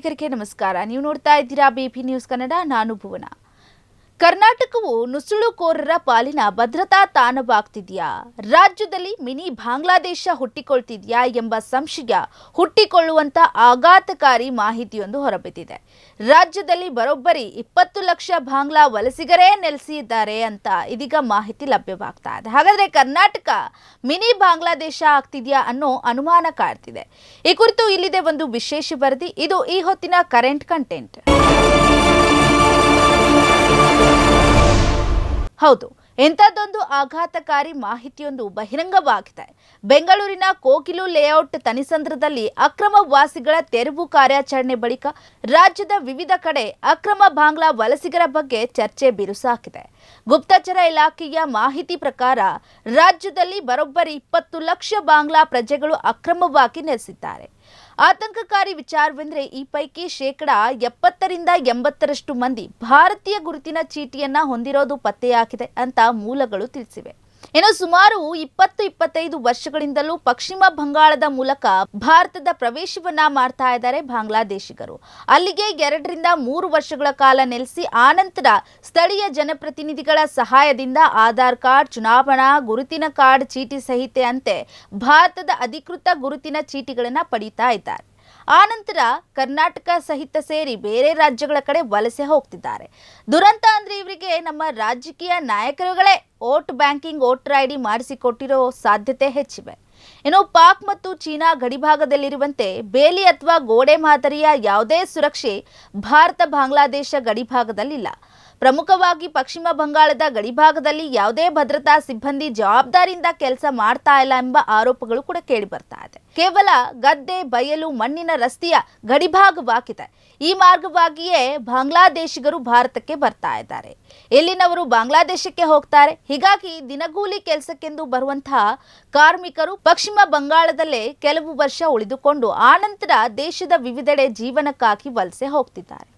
ವೀಕ್ಷಕರಿಗೆ ನಮಸ್ಕಾರ. ನೀವು ನೋಡ್ತಾ ಇದ್ದೀರಾ ಬಿಪಿ ನ್ಯೂಸ್ ಕನ್ನಡ. ನಾನು ಭುವನ. ಕರ್ನಾಟಕವು ನುಸುಳುಕೋರರ ಪಾಲಿನ ಭದ್ರತಾ ತಾಣವಾಗ್ತಿದೆಯಾ? ರಾಜ್ಯದಲ್ಲಿ ಮಿನಿ ಬಾಂಗ್ಲಾದೇಶ ಹುಟ್ಟಿಕೊಳ್ತಿದೆಯಾ ಎಂಬ ಸಂಶಯ ಹುಟ್ಟಿಕೊಳ್ಳುವಂತ ಆಘಾತಕಾರಿ ಮಾಹಿತಿಯೊಂದು ಹೊರಬಿದ್ದಿದೆ. ರಾಜ್ಯದಲ್ಲಿ ಬರೋಬ್ಬರಿ 20 ಲಕ್ಷ ಬಾಂಗ್ಲಾ ವಲಸಿಗರೇ ನೆಲೆಸಿದ್ದಾರೆ ಅಂತ ಇದೀಗ ಮಾಹಿತಿ ಲಭ್ಯವಾಗ್ತಾ ಇದೆ. ಹಾಗಾದ್ರೆ ಕರ್ನಾಟಕ ಮಿನಿ ಬಾಂಗ್ಲಾದೇಶ ಆಗ್ತಿದೆಯಾ ಅನ್ನೋ ಅನುಮಾನ ಕಾಡ್ತಿದೆ. ಈ ಕುರಿತು ಇಲ್ಲಿದೆ ಒಂದು ವಿಶೇಷ ವರದಿ. ಇದು ಈ ಹೊತ್ತಿನ ಕರೆಂಟ್ ಕಂಟೆಂಟ್. ಹೌದು, ಎಂಥದ್ದೊಂದು ಆಘಾತಕಾರಿ ಮಾಹಿತಿಯೊಂದು ಬಹಿರಂಗವಾಗಿದೆ. ಬೆಂಗಳೂರಿನ ಕೋಕಿಲು ಲೇಔಟ್ ತನಿಸಂದ್ರದಲ್ಲಿ ಅಕ್ರಮ ವಾಸಿಗಳ ತೆರವು ಕಾರ್ಯಾಚರಣೆ ಬಳಿಕ ರಾಜ್ಯದ ವಿವಿಧ ಕಡೆ ಅಕ್ರಮ ಬಾಂಗ್ಲಾ ವಲಸಿಗರ ಬಗ್ಗೆ ಚರ್ಚೆ ಬಿರುಸಾಗಿದೆ. ಗುಪ್ತಚರ ಇಲಾಖೆಯ ಮಾಹಿತಿ ಪ್ರಕಾರ ರಾಜ್ಯದಲ್ಲಿ ಬರೋಬ್ಬರಿ 20 ಲಕ್ಷ ಬಾಂಗ್ಲಾ ಪ್ರಜೆಗಳು ಅಕ್ರಮವಾಗಿ ನೆಲೆಸಿದ್ದಾರೆ. ಆತಂಕಕಾರಿ ವಿಚಾರವೆಂದರೆ ಈ ಪೈಕಿ 70% 80% ಮಂದಿ ಭಾರತೀಯ ಗುರುತಿನ ಚೀಟಿಯನ್ನ ಹೊಂದಿರೋದು ಪತ್ತೆಯಾಗಿದೆ ಅಂತ ಮೂಲಗಳು ತಿಳಿಸಿವೆ. ಇನ್ನು ಸುಮಾರು 20-25 ವರ್ಷಗಳಿಂದಲೂ ಪಶ್ಚಿಮ ಬಂಗಾಳದ ಮೂಲಕ ಭಾರತದ ಪ್ರವೇಶವನ್ನ ಮಾಡ್ತಾ ಇದ್ದಾರೆ ಬಾಂಗ್ಲಾದೇಶಿಗರು. ಅಲ್ಲಿಗೆ 2-3 ವರ್ಷಗಳ ಕಾಲ ನೆಲೆಸಿ ಆನಂತರ ಸ್ಥಳೀಯ ಜನಪ್ರತಿನಿಧಿಗಳ ಸಹಾಯದಿಂದ ಆಧಾರ್ ಕಾರ್ಡ್, ಚುನಾವಣಾ ಗುರುತಿನ ಕಾರ್ಡ್ ಚೀಟಿ ಸಹಿತ ಅಂತೆ ಭಾರತದ ಅಧಿಕೃತ ಗುರುತಿನ ಚೀಟಿಗಳನ್ನ ಪಡೀತಾ ಇದ್ದಾರೆ. ಆನಂತರ ಕರ್ನಾಟಕ ಸಹಿತ ಸೇರಿ ಬೇರೆ ರಾಜ್ಯಗಳ ಕಡೆ ವಲಸೆ ಹೋಗ್ತಿದ್ದಾರೆ. ದುರಂತ ಅಂದ್ರೆ ಇವರಿಗೆ ನಮ್ಮ ರಾಜಕೀಯ ನಾಯಕರುಗಳೇ ವೋಟ್ ಬ್ಯಾಂಕಿಂಗ್, ವೋಟರ್ ಐಡಿ ಮಾಡಿಸಿಕೊಟ್ಟಿರೋ ಸಾಧ್ಯತೆ ಹೆಚ್ಚಿವೆ. ಇನ್ನು ಪಾಕ್ ಮತ್ತು ಚೀನಾ ಗಡಿಭಾಗದಲ್ಲಿರುವಂತೆ ಬೇಲಿ ಅಥವಾ ಗೋಡೆ ಮಾದರಿಯ ಯಾವುದೇ ಸುರಕ್ಷೆ ಭಾರತ ಬಾಂಗ್ಲಾದೇಶ ಗಡಿಭಾಗದಲ್ಲಿಲ್ಲ. ಪ್ರಮುಖವಾಗಿ ಪಶ್ಚಿಮ ಬಂಗಾಳದ ಗಡಿಭಾಗದಲ್ಲಿ ಯಾವುದೇ ಭದ್ರತಾ ಸಿಬ್ಬಂದಿ ಜವಾಬ್ದಾರಿಯಿಂದ ಕೆಲಸ ಮಾಡ್ತಾ ಇಲ್ಲ ಎಂಬ ಆರೋಪಗಳು ಕೂಡ ಕೇಳಿ ಬರ್ತಾ ಇದೆ. ಕೇವಲ ಗದ್ದೆ, ಬಯಲು, ಮಣ್ಣಿನ ರಸ್ತೆಯ ಗಡಿಭಾಗವಾಗಿದೆ. ಈ ಮಾರ್ಗವಾಗಿಯೇ ಬಾಂಗ್ಲಾದೇಶಿಗರು ಭಾರತಕ್ಕೆ ಬರ್ತಾ ಇದ್ದಾರೆ. ಇಲ್ಲಿನವರು ಬಾಂಗ್ಲಾದೇಶಕ್ಕೆ ಹೋಗ್ತಾರೆ. ಹೀಗಾಗಿ ದಿನಗೂಲಿ ಕೆಲಸಕ್ಕೆಂದು ಬರುವಂತಹ ಕಾರ್ಮಿಕರು ಪಶ್ಚಿಮ ಬಂಗಾಳದಲ್ಲೇ ಕೆಲವು ವರ್ಷ ಉಳಿದುಕೊಂಡು ಆನಂತರ ದೇಶದ ವಿವಿಧೆಡೆ ಜೀವನಕ್ಕಾಗಿ ವಲಸೆ ಹೋಗ್ತಿದ್ದಾರೆ.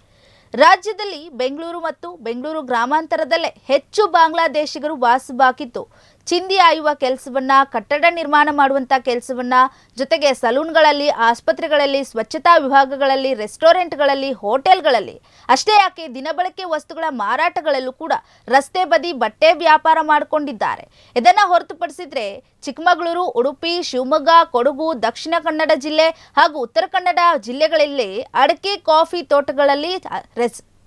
ರಾಜ್ಯದಲ್ಲಿ ಬೆಂಗಳೂರು ಮತ್ತು ಬೆಂಗಳೂರು ಗ್ರಾಮಾಂತರದಲ್ಲೇ ಹೆಚ್ಚು ಬಾಂಗ್ಲಾದೇಶಿಗರು ವಾಸವಾಗಿದ್ದು ಚಿಂದಿ ಆಯುವ ಕೆಲಸವನ್ನ, ಕಟ್ಟಡ ನಿರ್ಮಾಣ ಮಾಡುವಂತ ಕೆಲಸವನ್ನ, ಜೊತೆಗೆ ಸಲೂನ್ಗಳಲ್ಲಿ, ಆಸ್ಪತ್ರೆಗಳಲ್ಲಿ, ಸ್ವಚ್ಛತಾ ವಿಭಾಗಗಳಲ್ಲಿ, ರೆಸ್ಟೋರೆಂಟ್ಗಳಲ್ಲಿ, ಹೋಟೆಲ್ಗಳಲ್ಲಿ ಅಷ್ಟೇ ಯಾಕೆ ದಿನಬಳಕೆ ವಸ್ತುಗಳ ಮಾರಾಟಗಳಲ್ಲೂ ಕೂಡ ರಸ್ತೆ ಬದಿ ಬಟ್ಟೆ ವ್ಯಾಪಾರ ಮಾಡಿಕೊಂಡಿದ್ದಾರೆ. ಇದನ್ನ ಹೊರತುಪಡಿಸಿದ್ರೆ ಚಿಕ್ಕಮಗಳೂರು, ಉಡುಪಿ, ಶಿವಮೊಗ್ಗ, ಕೊಡಗು, ದಕ್ಷಿಣ ಕನ್ನಡ ಜಿಲ್ಲೆ ಹಾಗೂ ಉತ್ತರ ಕನ್ನಡ ಜಿಲ್ಲೆಗಳಲ್ಲಿ ಅಡಕೆ, ಕಾಫಿ ತೋಟಗಳಲ್ಲಿ,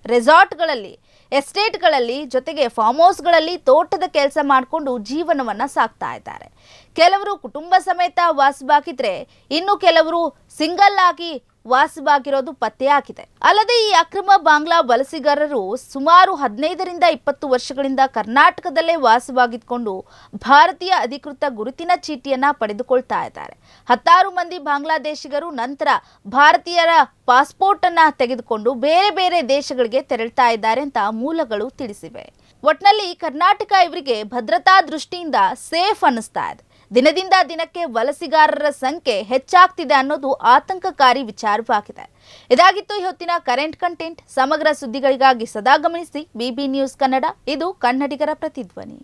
ರೆಸಾರ್ಟ್ಗಳಲ್ಲಿ, ಎಸ್ಟೇಟ್ಗಳಲ್ಲಿ, ಜೊತೆಗೆ ಫಾರ್ಮ್ ಹೌಸ್ಗಳಲ್ಲಿ ತೋಟದ ಕೆಲಸ ಮಾಡಿಕೊಂಡು ಜೀವನವನ್ನ ಸಾಕ್ತಾ ಇದ್ದಾರೆ. ಕೆಲವರು ಕುಟುಂಬ ಸಮೇತ ವಾಸವಾಗಿದ್ರೆ ಇನ್ನು ಕೆಲವರು ಸಿಂಗಲ್ ಆಗಿ ವಾಸವಾಗಿರೋದು ಪತ್ತೆಯಾಗಿದೆ. ಅಲ್ಲದೆ ಈ ಅಕ್ರಮ ಬಾಂಗ್ಲಾ ವಲಸಿಗರರು ಸುಮಾರು 15-20 ವರ್ಷಗಳಿಂದ ಕರ್ನಾಟಕದಲ್ಲೇ ವಾಸವಾಗಿದ್ಕೊಂಡು ಭಾರತೀಯ ಅಧಿಕೃತ ಗುರುತಿನ ಚೀಟಿಯನ್ನ ಪಡೆದುಕೊಳ್ತಾ ಇದ್ದಾರೆ. 10 ಮಂದಿ ಬಾಂಗ್ಲಾದೇಶಿಗರು ನಂತರ ಭಾರತೀಯರ ಪಾಸ್ಪೋರ್ಟ್ ಅನ್ನ ತೆಗೆದುಕೊಂಡು ಬೇರೆ ಬೇರೆ ದೇಶಗಳಿಗೆ ತೆರಳ್ತಾ ಇದ್ದಾರೆ ಅಂತ ಮೂಲಗಳು ತಿಳಿಸಿವೆ. ಒಟ್ನಲ್ಲಿ ಕರ್ನಾಟಕ ಇವರಿಗೆ ಭದ್ರತಾ ದೃಷ್ಟಿಯಿಂದ ಸೇಫ್ ಅನ್ನಿಸ್ತಾ ಇದೆ. ದಿನದಿಂದ ದಿನಕ್ಕೆ ವಲಸಿಗಾರರ ಸಂಖ್ಯೆ ಹೆಚ್ಚಾಗ್ತಿದೆ ಅನ್ನೋದು ಆತಂಕಕಾರಿ ವಿಚಾರವಾಗಿದೆ. ಇದಾಗಿತ್ತು ಈ ಹೊತ್ತಿನ ಕರೆಂಟ್ ಕಂಟೆಂಟ್. ಸಮಗ್ರ ಸುದ್ದಿಗಳಿಗಾಗಿ ಸದಾ ಗಮನಿಸಿ ಬಿಬಿ ನ್ಯೂಸ್ ಕನ್ನಡ. ಇದು ಕನ್ನಡಿಗರ ಪ್ರತಿಧ್ವನಿ.